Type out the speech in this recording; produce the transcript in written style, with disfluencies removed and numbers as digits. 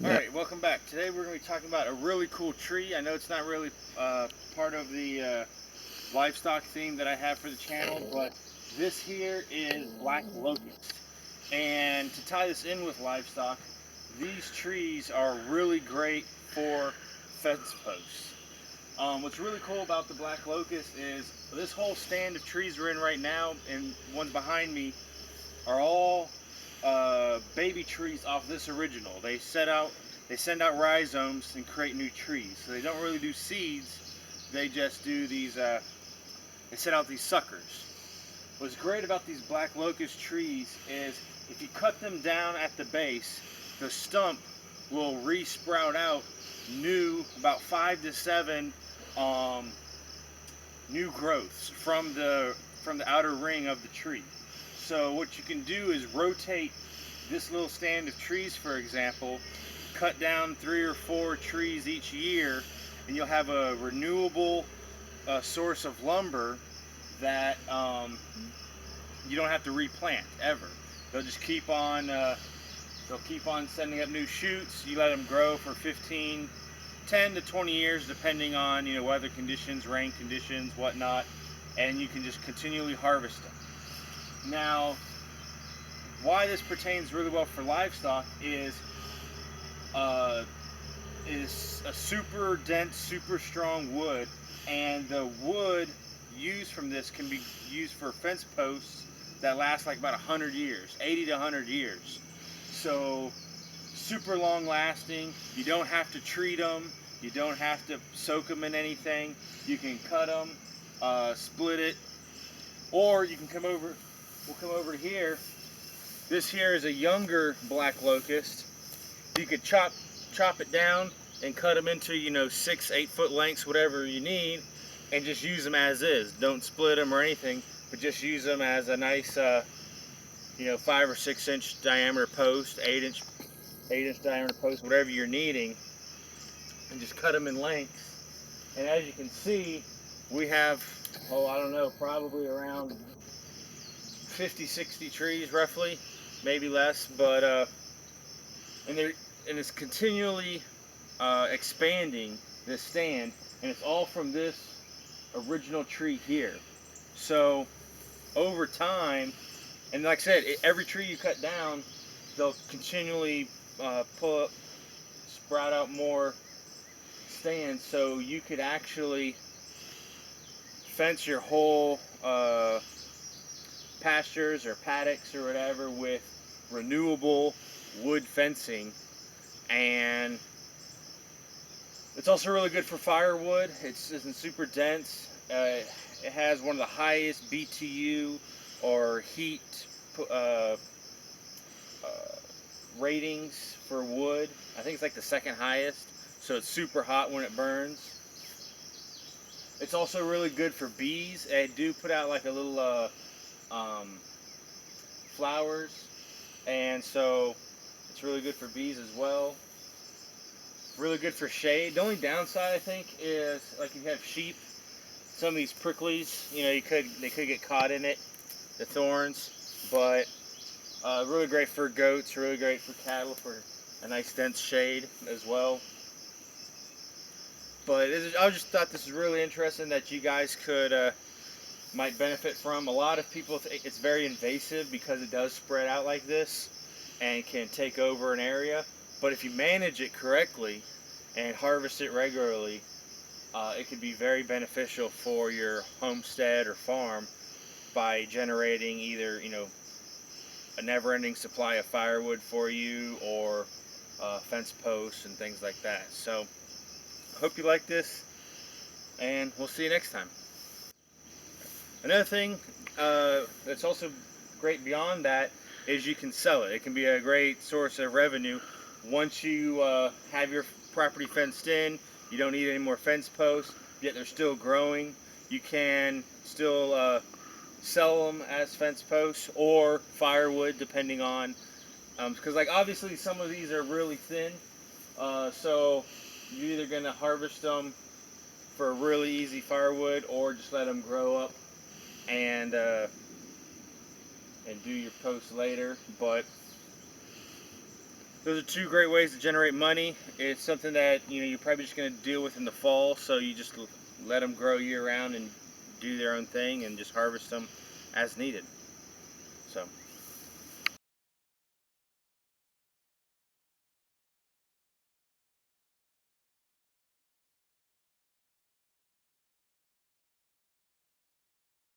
All right, welcome back. Today we're going to be talking about a really cool tree. I know it's not really part of the livestock theme that I have for the channel, but this here is black locust. And to tie this in with livestock, these trees are really great for fence posts. What's really cool about the black locust is this whole stand of trees we're in right now and ones behind me are all baby trees off this original. They send out rhizomes and create new trees. So they don't really do seeds. They just do these. They send out these suckers. What's great about these black locust trees is if you cut them down at the base, the stump will re-sprout out new, about 5 to 7 new growths from the outer ring of the tree. So what you can do is rotate this little stand of trees, for example, cut down 3 or 4 trees each year, and you'll have a renewable source of lumber that you don't have to replant ever. They'll just they'll keep on sending up new shoots. You let them grow for 10 to 20 years, depending on weather conditions, rain conditions, whatnot, and you can just continually harvest them. Now, why this pertains really well for livestock is a super dense, super strong wood, and the wood used from this can be used for fence posts that last like about 100 years, 80 to 100 years. So super long lasting. You don't have to treat them. You don't have to soak them in anything. You can cut them, split it, or you can come over. We'll come over here. This here is a younger black locust. You could chop it down and cut them into 6, 8 foot lengths, whatever you need, and just use them as is. Don't split them or anything, but just use them as a nice 5 or 6 inch diameter post, 8 inch diameter post, whatever you're needing, and just cut them in lengths. And as you can see, we have, I don't know, probably around 50, 60 trees roughly, maybe less, but and it's continually expanding this stand, and it's all from this original tree here. So over time, and like I said, every tree you cut down, they'll continually sprout out more stands, so you could actually fence your whole pastures or paddocks or whatever with renewable wood fencing. And it's also really good for firewood. It isn't super dense. It has one of the highest BTU or heat uh, ratings for wood. I think it's like the second highest, so it's super hot when it burns. It's also really good for bees. They do put out like a little flowers, and so it's really good for bees as well. Really good for shade. The only downside I think is like if you have sheep, some of these pricklies, they could get caught in it, the thorns. But really great for goats, really great for cattle for a nice dense shade as well. But I just thought this was really interesting that you guys could might benefit from. A lot of people think it's very invasive because it does spread out like this and can take over an area. But if you manage it correctly and harvest it regularly, it can be very beneficial for your homestead or farm by generating either a never-ending supply of firewood for you, or fence posts and things like that. So I hope you like this, and we'll see you next time. Another thing that's also great beyond that is you can sell it. It can be a great source of revenue. Once you have your property fenced in, you don't need any more fence posts, yet they're still growing. You can still sell them as fence posts or firewood, depending on, because like obviously some of these are really thin, so you're either going to harvest them for really easy firewood or just let them grow up and do your posts later. But those are two great ways to generate money. It's something that you're probably just going to deal with in the fall, so you just let them grow year round and do their own thing and just harvest them as needed. So